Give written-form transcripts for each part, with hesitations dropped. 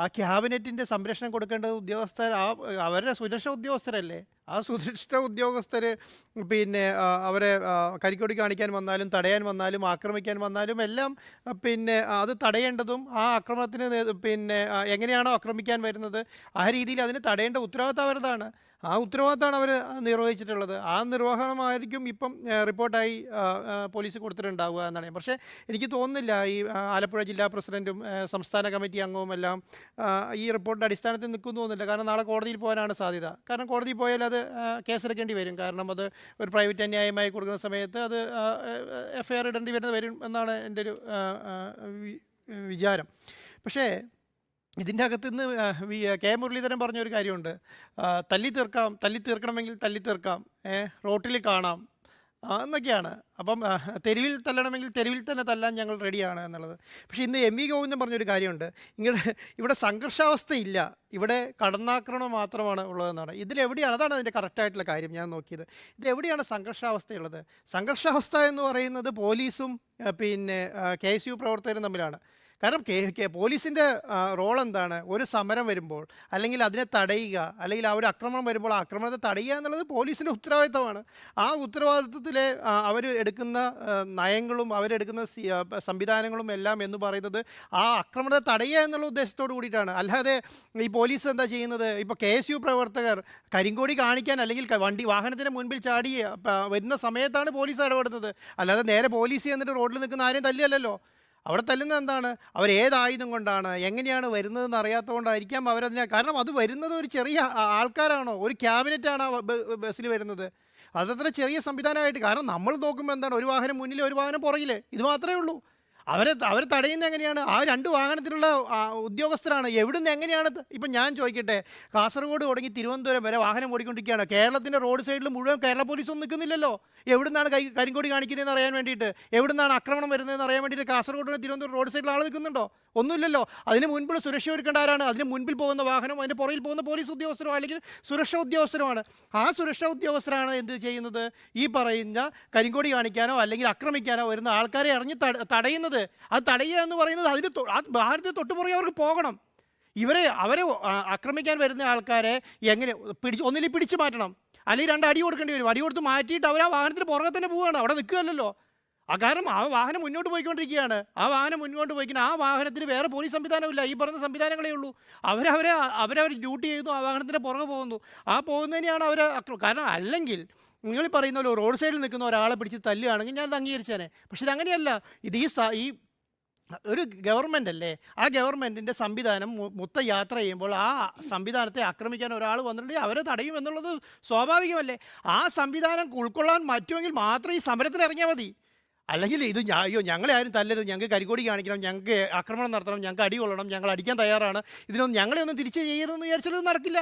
ആ ക്യാബിനറ്റിൻ്റെ സംരക്ഷണം കൊടുക്കേണ്ടത് ഉദ്യോഗസ്ഥർ, അവരുടെ സുരക്ഷ ഉദ്യോഗസ്ഥരല്ലേ. ആ സുരക്ഷ ഉദ്യോഗസ്ഥർ പിന്നെ അവരെ കരിക്കൊടി കാണിക്കാൻ വന്നാലും തടയാൻ വന്നാലും ആക്രമിക്കാൻ വന്നാലും എല്ലാം പിന്നെ അത് തടയേണ്ടതും ആ ആക്രമണത്തിന് പിന്നെ എങ്ങനെയാണോ ആക്രമിക്കാൻ വരുന്നത് ആ രീതിയിൽ അതിന് തടയേണ്ട ഉത്തരവാദിത്തം അവരുതാണ്. ആ ഉത്തരവാദിത്തമാണ് അവർ നിർവഹിച്ചിട്ടുള്ളത്. ആ നിർവഹണമായിരിക്കും ഇപ്പം റിപ്പോർട്ടായി പോലീസ് കൊടുത്തിട്ടുണ്ടാവുക എന്നാണ് പക്ഷേ എനിക്ക് തോന്നുന്നില്ല ഈ ആലപ്പുഴ ജില്ലാ പ്രസിഡൻറ്റും സംസ്ഥാന കമ്മിറ്റി അംഗവും എല്ലാം ഈ റിപ്പോർട്ടിൻ്റെ അടിസ്ഥാനത്തിൽ നിൽക്കുമെന്ന് തോന്നുന്നില്ല. കാരണം നാളെ കോടതിയിൽ പോകാനാണ് സാധ്യത. കാരണം കോടതിയിൽ പോയാൽ അത് കേസെടുക്കേണ്ടി വരും. കാരണം അത് ഒരു പ്രൈവറ്റ് അന്യായമായി കൊടുക്കുന്ന സമയത്ത് അത് എഫ്ഐആർ ഇടേണ്ടി വരും എന്നാണ് എൻ്റെ ഒരു വിചാരം. പക്ഷേ ഇതിൻ്റെ അകത്ത് നിന്ന് കെ മുരളീധരൻ പറഞ്ഞൊരു കാര്യമുണ്ട്. തല്ലി തീർക്കണമെങ്കിൽ തല്ലി തീർക്കാം, റോട്ടിൽ കാണാം എന്നൊക്കെയാണ്. അപ്പം തെരുവിൽ തല്ലണമെങ്കിൽ തെരുവിൽ തന്നെ തല്ലാൻ ഞങ്ങൾ റെഡിയാണ് എന്നുള്ളത്. പക്ഷേ ഇന്ന് എം വി ഗോവിന്ദൻ പറഞ്ഞൊരു കാര്യമുണ്ട്. ഇവിടെ സംഘർഷാവസ്ഥയില്ല, ഇവിടെ കടന്നാക്രമണം മാത്രമാണ് ഉള്ളതെന്നാണ്. ഇതിലെവിടെയാണ്, അതാണ് അതിൻ്റെ കറക്റ്റായിട്ടുള്ള കാര്യം ഞാൻ നോക്കിയത്. ഇതെവിടെയാണ് സംഘർഷാവസ്ഥയുള്ളത്? സംഘർഷാവസ്ഥ എന്ന് പറയുന്നത് പോലീസും പിന്നെ KSU പ്രവർത്തകരും തമ്മിലാണ്. കാരണം പോലീസിൻ്റെ റോൾ എന്താണ്? ഒരു സമരം വരുമ്പോൾ അല്ലെങ്കിൽ അതിനെ തടയുക, അല്ലെങ്കിൽ ആ ഒരു ആക്രമണം വരുമ്പോൾ ആ ആക്രമണത്തെ തടയുക എന്നുള്ളത് പോലീസിൻ്റെ ഉത്തരവാദിത്തമാണ്. ആ ഉത്തരവാദിത്തത്തിൽ അവർ എടുക്കുന്ന നയങ്ങളും അവരെടുക്കുന്ന സംവിധാനങ്ങളും എല്ലാം എന്ന് പറയുന്നത് ആ ആക്രമണത്തെ തടയുക എന്നുള്ള ഉദ്ദേശത്തോട് കൂടിയിട്ടാണ്. അല്ലാതെ ഈ പോലീസ് എന്താ ചെയ്യുന്നത്? ഇപ്പോൾ KSU പ്രവർത്തകർ കരിങ്കൊടി കാണിക്കാൻ അല്ലെങ്കിൽ വാഹനത്തിന് മുൻപിൽ ചാടി വരുന്ന സമയത്താണ് പോലീസ് ഇടപെടുന്നത്. അല്ലാതെ നേരെ പോലീസ് എന്നിട്ട് റോഡിൽ നിൽക്കുന്ന ആരെയും തല്ലിയല്ലോ. അവിടെ തല്ലുന്നത് എന്താണ്? അവരേതായുധം കൊണ്ടാണ്, എങ്ങനെയാണ് വരുന്നതെന്ന് അറിയാത്തതുകൊണ്ടായിരിക്കാം അവരതിനെ. കാരണം അത് വരുന്നത് ഒരു ചെറിയ ആൾക്കാരാണോ, ഒരു ക്യാബിനറ്റാണ് ബസ്സിൽ വരുന്നത്. അതത്ര ചെറിയ സംവിധാനമായിട്ട്. കാരണം നമ്മൾ നോക്കുമ്പോൾ എന്താണ്, ഒരു വാഹനം മുന്നിൽ ഒരു വാഹനം പുറകിൽ, ഇത് മാത്രമേ ഉള്ളൂ. അവരെ തടയുന്നത് എങ്ങനെയാണ്? ആ രണ്ട് വാഹനത്തിലുള്ള ഉദ്യോഗസ്ഥരാണ്. എവിടുന്ന് എങ്ങനെയാണ്? ഇപ്പം ഞാൻ ചോദിക്കട്ടെ, കാസർഗോഡ് തുടങ്ങി തിരുവനന്തപുരം വരെ വാഹനം ഓടിക്കൊണ്ടിരിക്കുകയാണ്. കേരളത്തിൻ്റെ റോഡ് സൈഡിൽ മുഴുവൻ കേരള പോലീസൊന്നും നിൽക്കുന്നില്ലല്ലോ. എവിടുന്നാണ് കരിങ്കൊടി കാണിക്കുന്നതെന്ന് അറിയാൻ വേണ്ടിയിട്ട്, എവിടുന്നാണ് ആക്രമണം വരുന്നതെന്ന് അറിയാൻ വേണ്ടിയിട്ട് കാസർഗോഡ് തിരുവനന്തപുരം റോഡ് സൈഡിൽ ആൾ നിൽക്കുന്നുണ്ടോ? ഒന്നുമില്ലല്ലോ. അതിന് മുൻപിൽ സുരക്ഷ ഒരുക്കേണ്ട ആരാണ്? അതിന് മുൻപിൽ പോകുന്ന വാഹനം, അതിൻ്റെ പുറകിൽ പോകുന്ന പോലീസ് ഉദ്യോഗസ്ഥരോ അല്ലെങ്കിൽ സുരക്ഷാ ഉദ്യോഗസ്ഥരുമാണ്. ആ സുരക്ഷാ ഉദ്യോഗസ്ഥരാണ് എന്ത് ചെയ്യുന്നത്? ഈ പറയുന്ന കരിങ്കൊടി കാണിക്കാനോ അല്ലെങ്കിൽ ആക്രമിക്കാനോ വരുന്ന ആൾക്കാരെ അറിഞ്ഞ് തടയുന്നത്. അത് തടയുക എന്ന് പറയുന്നത് ആ വാഹനത്തിന് തൊട്ടുപുറകെ അവർക്ക് പോകണം. അവരെ ആക്രമിക്കാൻ വരുന്ന ആൾക്കാരെ എങ്ങനെ ഒന്നിൽ പിടിച്ചു മാറ്റണം, അല്ലെങ്കിൽ രണ്ട് അടി കൊടുക്കേണ്ടി വരും. അടി കൊടുത്ത് മാറ്റിയിട്ട് അവർ ആ വാഹനത്തിന് പുറകെ തന്നെ പോവുകയാണ്, അവിടെ നിൽക്കുകയല്ലോ. കാരണം ആ വാഹനം മുന്നോട്ട് പോയിക്കൊണ്ടിരിക്കുകയാണ്. ആ വാഹനം മുന്നോട്ട് പോയിക്കുന്ന ആ വാഹനത്തിന് വേറെ പോലീസ് സംവിധാനമില്ല, ഈ പറഞ്ഞ സംവിധാനങ്ങളേ ഉള്ളൂ. അവരവർ ഡ്യൂട്ടി ചെയ്യുന്നു, ആ വാഹനത്തിൻ്റെ പുറകെ പോകുന്നു. ആ പോകുന്നതിനെയാണ് കാരണം അല്ലെങ്കിൽ നിങ്ങൾ പറയുന്ന പോലെ റോഡ് സൈഡിൽ നിൽക്കുന്ന ഒരാളെ പിടിച്ച് തല്ലുകയാണെങ്കിൽ ഞാൻ അത് അംഗീകരിച്ചേനെ. പക്ഷെ ഇതങ്ങനെയല്ല. ഇത് ഈ ഒരു ഗവൺമെൻറ് അല്ലേ, ആ ഗവൺമെൻറ്റിൻ്റെ സംവിധാനം മൊത്തം യാത്ര ചെയ്യുമ്പോൾ ആ സംവിധാനത്തെ ആക്രമിക്കാൻ ഒരാൾ വന്നിട്ടുണ്ടെങ്കിൽ അവരെ തടയും എന്നുള്ളത് സ്വാഭാവികമല്ലേ. ആ സംവിധാനം ഉൾക്കൊള്ളാൻ പറ്റുമെങ്കിൽ മാത്രം ഈ സമരത്തിന് ഇറങ്ങിയാൽ മതി. അല്ലെങ്കിൽ ഞങ്ങളെ ആരും തല്ലരുത്, ഞങ്ങൾക്ക് കരികൊടി കാണിക്കണം, ഞങ്ങൾക്ക് ആക്രമണം നടത്തണം, ഞങ്ങൾക്ക് അടി കൊള്ളണം, ഞങ്ങൾ അടിക്കാൻ തയ്യാറാണ്, ഞങ്ങളെ ഒന്നും തിരിച്ച് ചെയ്യരുതെന്ന് വിചാരിച്ചാലൊന്നും നടക്കില്ല.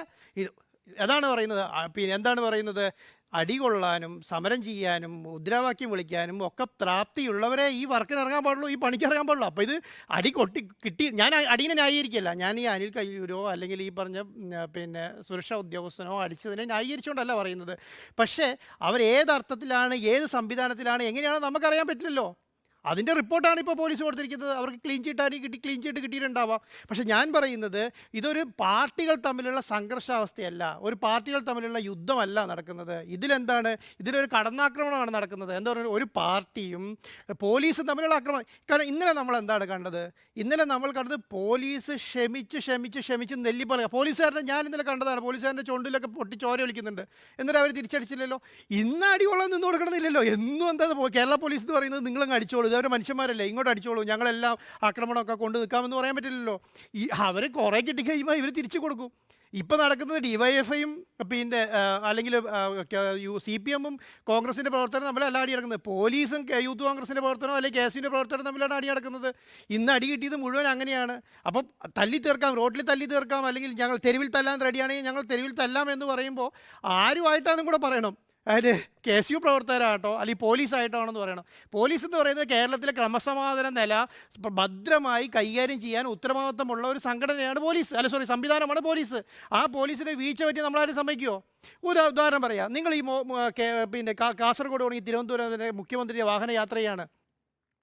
അതാണ് പറയുന്നത്. പിന്നെ എന്താണ് പറയുന്നത്? അടി കൊള്ളാനും സമരം ചെയ്യാനും മുദ്രാവാക്യം വിളിക്കാനും ഒക്കെ പ്രാപ്തിയുള്ളവരെ ഈ വർക്കിന് ഇറങ്ങാൻ പാടുള്ളൂ, ഈ പണിക്ക് ഇറങ്ങാൻ പാടുള്ളൂ. അപ്പോൾ ഇത് കിട്ടി. ഞാൻ അടീനെ ന്യായീകരിക്കല്ല. ഞാൻ ഈ അനിൽ കയ്യൂരോ അല്ലെങ്കിൽ ഈ പറഞ്ഞ പിന്നെ സുരക്ഷാ ഉദ്യോഗസ്ഥനോ അടിച്ചതിനെ ന്യായീകരിച്ചുകൊണ്ടല്ല പറയുന്നത്. പക്ഷേ അവരേതർത്ഥത്തിലാണ്, ഏത് സംവിധാനത്തിലാണ്, എങ്ങനെയാണെന്ന് നമുക്കറിയാൻ പറ്റില്ലല്ലോ. അതിൻ്റെ റിപ്പോർട്ടാണ് ഇപ്പോൾ പോലീസ് കൊടുത്തിരിക്കുന്നത്. അവർക്ക് ക്ലീൻ ചീറ്റ് കിട്ടിയിട്ടുണ്ടാവാം. പക്ഷേ ഞാൻ പറയുന്നത് ഇതൊരു പാർട്ടികൾ തമ്മിലുള്ള സംഘർഷാവസ്ഥയല്ല, ഒരു പാർട്ടികൾ തമ്മിലുള്ള യുദ്ധമല്ല നടക്കുന്നത്. ഇതിലൊരു കടന്നാക്രമണമാണ് നടക്കുന്നത്. എന്താ പറയുക, ഒരു പാർട്ടിയും പോലീസും തമ്മിലുള്ള ആക്രമണം. കാരണം ഇന്നലെ നമ്മൾ എന്താണ് കണ്ടത്? ഇന്നലെ നമ്മൾ കണ്ടത് പോലീസ് ക്ഷമിച്ച് നെല്ലിപ്പറയുക. പോലീസുകാരനെ ഞാൻ ഇന്നലെ കണ്ടതാണ്. പോലീസുകാരൻ്റെ ചുണ്ടിലൊക്കെ പൊട്ടി ചോര ഒലിക്കുന്നുണ്ട്. എന്നിട്ട് അവർ തിരിച്ചടിച്ചില്ലല്ലോ. ഇന്ന് അടികൊള്ളാൻ നിന്ന് കൊടുക്കണമെന്നില്ലല്ലോ. എന്നും എന്താ കേരള പോലീസ് എന്ന് പറയുന്നത് നിങ്ങളങ്ങ് അടിച്ചോളൂ, ഇതവരെ മനുഷ്യന്മാരല്ലേ, ഇങ്ങോട്ട് അടിച്ചോളൂ, ഞങ്ങളെല്ലാം ആക്രമണമൊക്കെ കൊണ്ട് നിൽക്കാമെന്ന് പറയാൻ പറ്റില്ലല്ലോ. അവർ കുറേ കിട്ടിക്കഴിയുമ്പോൾ ഇവർ തിരിച്ചു കൊടുക്കും. ഇപ്പോൾ നടക്കുന്നത് ഡിവൈഎഫ്ഐയും പിന്നെ അല്ലെങ്കിൽ CPM-ഉം കോൺഗ്രസിൻ്റെ പ്രവർത്തനം തമ്മിലല്ല അടി നടക്കുന്നത്. പോലീസും യൂത്ത് കോൺഗ്രസിൻ്റെ പ്രവർത്തനവും അല്ലെങ്കിൽ KSUവിൻ്റെ പ്രവർത്തനം തമ്മിലാണ് അടി നടക്കുന്നത്. ഇന്ന് അടി കിട്ടിയത് മുഴുവൻ അങ്ങനെയാണ്. അപ്പം തല്ലി തീർക്കാം, റോഡിൽ തല്ലി തീർക്കാം, അല്ലെങ്കിൽ ഞങ്ങൾ തെരുവിൽ തല്ലാൻ റെഡിയാണെങ്കിൽ ഞങ്ങൾ തെരുവിൽ തല്ലാം എന്ന് പറയുമ്പോൾ ആരുമായിട്ടാണെന്നും കൂടെ പറയണം. അതിന് KSU പ്രവർത്തകരാകട്ടോ അല്ലെങ്കിൽ പോലീസായിട്ടാണെന്ന് പറയണം. പോലീസ് എന്ന് പറയുന്നത് കേരളത്തിലെ ക്രമസമാധാന നില ഭദ്രമായി കൈകാര്യം ചെയ്യാൻ ഉത്തരവാദിത്തമുള്ള ഒരു സംഘടനയാണ് പോലീസ്, സംവിധാനമാണ് പോലീസ്. ആ പോലീസിനെ വീഴ്ച പറ്റി നമ്മളാരും സമ്മതിക്കുമോ? ഉദാഹരണം പറയാം. നിങ്ങൾ ഈ പിന്നെ കാസർഗോഡ് തുടങ്ങി തിരുവനന്തപുരം വരെ മുഖ്യമന്ത്രിയുടെ വാഹന യാത്ര ചെയ്യാണ്.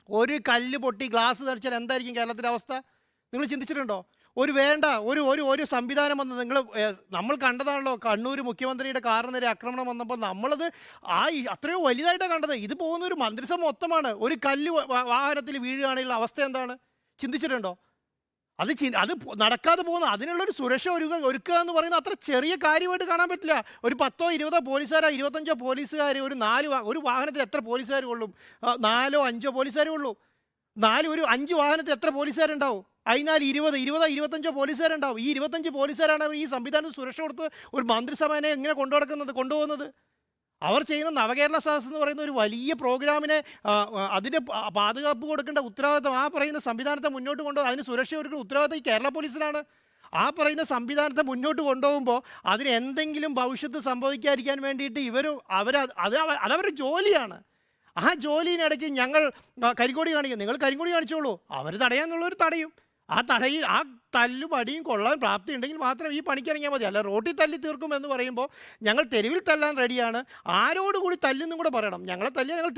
ഒരു കല്ല് പൊട്ടി ഗ്ലാസ് തെറിച്ചാൽ എന്തായിരിക്കും കേരളത്തിൻ്റെ അവസ്ഥ? നിങ്ങൾ ചിന്തിച്ചിട്ടുണ്ടോ? ഒരു വേണ്ട ഒരു ഒരു ഒരു സംവിധാനം വന്ന് നമ്മൾ കണ്ടതാണല്ലോ കണ്ണൂർ മുഖ്യമന്ത്രിയുടെ കാറിന് നേരെ ആക്രമണം വന്നപ്പോൾ നമ്മളത് അത്രയോ വലുതായിട്ടാണ് കണ്ടത്. ഇത് പോകുന്ന ഒരു മന്ത്രിസഭ മൊത്തമാണ്. ഒരു കല്ല് വാഹനത്തിൽ വീഴുകയാണെങ്കിൽ അവസ്ഥ എന്താണ് ചിന്തിച്ചിട്ടുണ്ടോ? അത് നടക്കാതെ പോകുന്ന അതിനുള്ളൊരു സുരക്ഷ ഒരുക്കുക എന്ന് പറയുന്നത് അത്ര ചെറിയ കാര്യമായിട്ട് കാണാൻ പറ്റില്ല. ഒരു 10ഓ 20ഓ പോലീസുകാരോ 25ഓ പോലീസുകാർ ഒരു വാഹനത്തിൽ എത്ര പോലീസുകാർ കൊള്ളും? 4ഓ 5ഓ പോലീസുകാർ കൊള്ളൂ. ഒരു 5 വാഹനത്തിൽ എത്ര പോലീസുകാരുണ്ടാവും? അതിനാൽ 20 20ഓ 25ഓ പോലീസുകാരുണ്ടാവും. ഈ 25 പോലീസുകാരാണ് ഈ സംവിധാനത്തിന് സുരക്ഷ കൊടുത്ത് ഒരു മന്ത്രിസഭനെ എങ്ങനെ കൊണ്ടുപോകുന്നത്? അവർ ചെയ്യുന്ന നവകേരള സദസ് എന്ന് പറയുന്ന ഒരു വലിയ പ്രോഗ്രാമിനെ അതിൻ്റെ പാതുകാപ്പ് കൊടുക്കേണ്ട ഉത്തരവാദിത്തം ആ പറയുന്ന സംവിധാനത്തെ മുന്നോട്ട് കൊണ്ടുപോകും. അതിന് സുരക്ഷ ഒരുക്കുന്ന ഉത്തരവാദിത്തം ഈ കേരള പോലീസിലാണ്. ആ പറയുന്ന സംവിധാനത്തെ മുന്നോട്ട് കൊണ്ടുപോകുമ്പോൾ അതിന് എന്തെങ്കിലും ഭവിഷ്യത്ത് സംഭവിക്കാതിരിക്കാൻ വേണ്ടിയിട്ട് അതവരുടെ ജോലിയാണ്. ആ ജോലിയിനിടയ്ക്ക് ഞങ്ങൾ കരിങ്കോടി കാണിക്കും. നിങ്ങൾ കരിങ്കോടി കാണിച്ചോളൂ, അവർ തടയാന്നുള്ളവർ തടയും. ആ തല്ലും അടിയും കൊള്ളാൻ പ്രാപ്തി ഉണ്ടെങ്കിൽ മാത്രം ഈ പണിക്കിറങ്ങിയാൽ മതി. അല്ല റോട്ടിൽ തല്ലി തീർക്കും എന്ന് പറയുമ്പോൾ ഞങ്ങൾ തെരുവിൽ തല്ലാൻ റെഡിയാണ്. ആരോടുകൂടി തല്ലുന്നും കൂടെ പറയണം. ഞങ്ങൾ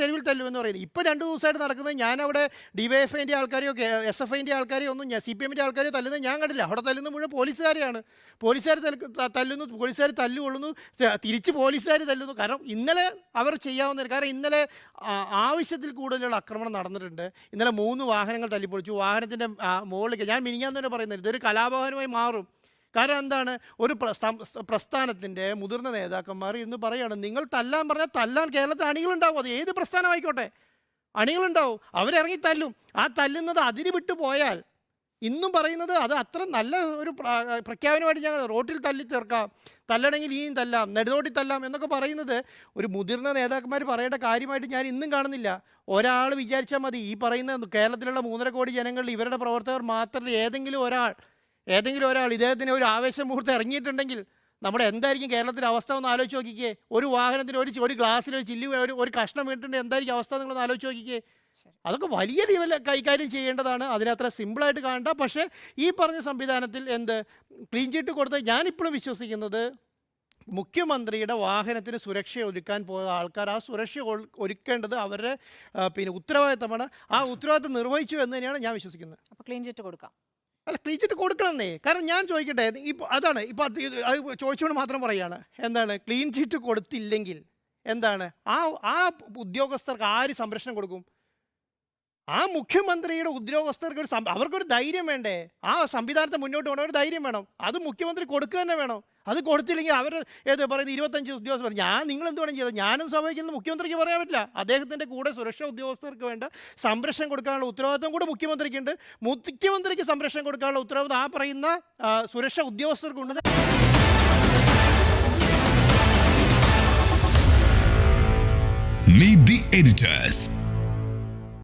തെരുവിൽ തല്ലുമെന്ന് പറയുന്നത്. ഇപ്പോൾ 2 ദിവസമായിട്ട് നടക്കുന്നത് ഞാനവിടെ DYFIൻ്റെ ആൾക്കാരെയോ SFIൻ്റെ ആൾക്കാരെയോ ഒന്നും CPMൻ്റെ ആൾക്കാരെയോ തല്ലുന്നത് ഞാൻ കണ്ടില്ല. അവിടെ തല്ലുന്നത് മുഴുവൻ പോലീസുകാരെയാണ്. പോലീസുകാർ തല്ലുന്നു, പോലീസുകാർ തല്ലുകൊള്ളുന്നു, തിരിച്ച് പോലീസുകാർ തല്ലുന്നു. കാരണം ഇന്നലെ അവർ ചെയ്യാവുന്ന കാരണം ഇന്നലെ ആവശ്യത്തിൽ കൂടുതലുള്ള ആക്രമണം നടന്നിട്ടുണ്ട്. ഇന്നലെ 3 വാഹനങ്ങൾ തല്ലിപ്പൊളിച്ചു. വാഹനത്തിൻ്റെ മുകളിലേക്ക് ഞാൻ മിനിഞ്ഞാന്ന് തന്നെ പറയുന്നത് ഇതൊരു കലാപകരമായി മാറും. കാരണം എന്താണ്? ഒരു പ്രസ്ഥാനത്തിൻ്റെ മുതിർന്ന നേതാക്കന്മാർ ഇന്ന് പറയുകയാണ്, നിങ്ങൾ തല്ലാൻ പറഞ്ഞാൽ തല്ലാൻ കേരളത്തിൽ അണികളുണ്ടാവും. അത് ഏത് പ്രസ്ഥാനമായിക്കോട്ടെ, അണികളുണ്ടാവും. അവരിറങ്ങി തല്ലും. ആ തല്ലുന്നത് അതിര് വിട്ടു പോയാൽ ഇന്നും പറയുന്നത് അത് അത്ര നല്ല ഒരു പ്രഖ്യാപനമായിട്ട് ഞങ്ങൾ റോട്ടിൽ തല്ലി തീർക്കാം, തല്ലണമെങ്കിൽ ഇനിയും തല്ലാം, നെടുതോട്ടി തല്ലാം എന്നൊക്കെ പറയുന്നത് ഒരു മുതിർന്ന നേതാക്കന്മാർ പറയേണ്ട കാര്യമായിട്ട് ഞാൻ ഇന്നും കാണുന്നില്ല. ഒരാൾ വിചാരിച്ചാൽ മതി. ഈ പറയുന്ന കേരളത്തിലുള്ള 3.5 കോടി ജനങ്ങളിൽ ഇവരുടെ പ്രവർത്തകർ മാത്രമല്ല ഏതെങ്കിലും ഒരാൾ ഇദ്ദേഹത്തിന് ഒരു ആവേശമുഹൂർത്തം ഇറങ്ങിയിട്ടുണ്ടെങ്കിൽ നമ്മുടെ എന്തായിരിക്കും കേരളത്തിൻ്റെ അവസ്ഥ ഒന്ന് ആലോചിച്ച് നോക്കിക്കേ. ഒരു വാഹനത്തിന് ഒരു ഗ്ലാസ്സിൽ ഒരു ചില്ലി ഒരു കഷ്ണം വീണിട്ടുണ്ടെങ്കിൽ എന്തായിരിക്കും അവസ്ഥ നിങ്ങളൊന്ന് ആലോചിച്ച് നോക്കിക്കേ. അതൊക്കെ വലിയ ലെവലിൽ കൈകാര്യം ചെയ്യേണ്ടതാണ്. അതിനത്ര സിമ്പിളായിട്ട് കാണണ്ട. പക്ഷേ ഈ പറഞ്ഞ സംവിധാനത്തിൽ ക്ലീൻ ചീറ്റ് കൊടുത്ത് ഞാനിപ്പോഴും വിശ്വസിക്കുന്നത് മുഖ്യമന്ത്രിയുടെ വാഹനത്തിന് സുരക്ഷ ഒരുക്കാൻ പോയ ആൾക്കാർ ആ സുരക്ഷ ഒരുക്കേണ്ടത് അവരുടെ ഉത്തരവാദിത്തമാണ്. ആ ഉത്തരവാദിത്തം നിർവഹിച്ചു എന്ന് തന്നെയാണ് ഞാൻ വിശ്വസിക്കുന്നത്. അപ്പോൾ ക്ലീൻ ചീറ്റ് കൊടുക്കാം. അല്ല, ക്ലീൻ ചീറ്റ് കൊടുക്കണമെന്നേ. കാരണം ഞാൻ ചോദിക്കട്ടെ, അത് ചോദിച്ചുകൊണ്ട് മാത്രം പറയുകയാണ്. ക്ലീൻ ചീറ്റ് കൊടുത്തില്ലെങ്കിൽ ആ ഉദ്യോഗസ്ഥർക്ക് ആര് സംരക്ഷണം കൊടുക്കും? ആ മുഖ്യമന്ത്രിയുടെ ഉദ്യോഗസ്ഥർക്ക് അവർക്കൊരു ധൈര്യം വേണ്ടേ? ആ സംവിധാനത്തെ മുന്നോട്ട് കൊണ്ടുപോകാൻ ഒരു ധൈര്യം വേണം. അത് മുഖ്യമന്ത്രി കൊടുക്കുക തന്നെ വേണം. അത് കൊടുത്തില്ലെങ്കിൽ അവർ പറയുന്നത് 25 ഉദ്യോഗസ്ഥർ നിങ്ങൾ എന്ത് വേണം ചെയ്തത്? ഞാനും സംഭവിക്കുന്നത് മുഖ്യമന്ത്രിക്ക് പറയാൻ പറ്റില്ല. അദ്ദേഹത്തിൻ്റെ കൂടെ സുരക്ഷാ ഉദ്യോഗസ്ഥർക്ക് വേണ്ട സംരക്ഷണം കൊടുക്കാനുള്ള ഉത്തരവാദിത്വം കൂടെ മുഖ്യമന്ത്രിക്കുണ്ട്. മുഖ്യമന്ത്രിക്ക് സംരക്ഷണം കൊടുക്കാനുള്ള ഉത്തരവാദിത്വം ആ പറയുന്ന സുരക്ഷാ ഉദ്യോഗസ്ഥർക്കുണ്ട്. Meet the editors.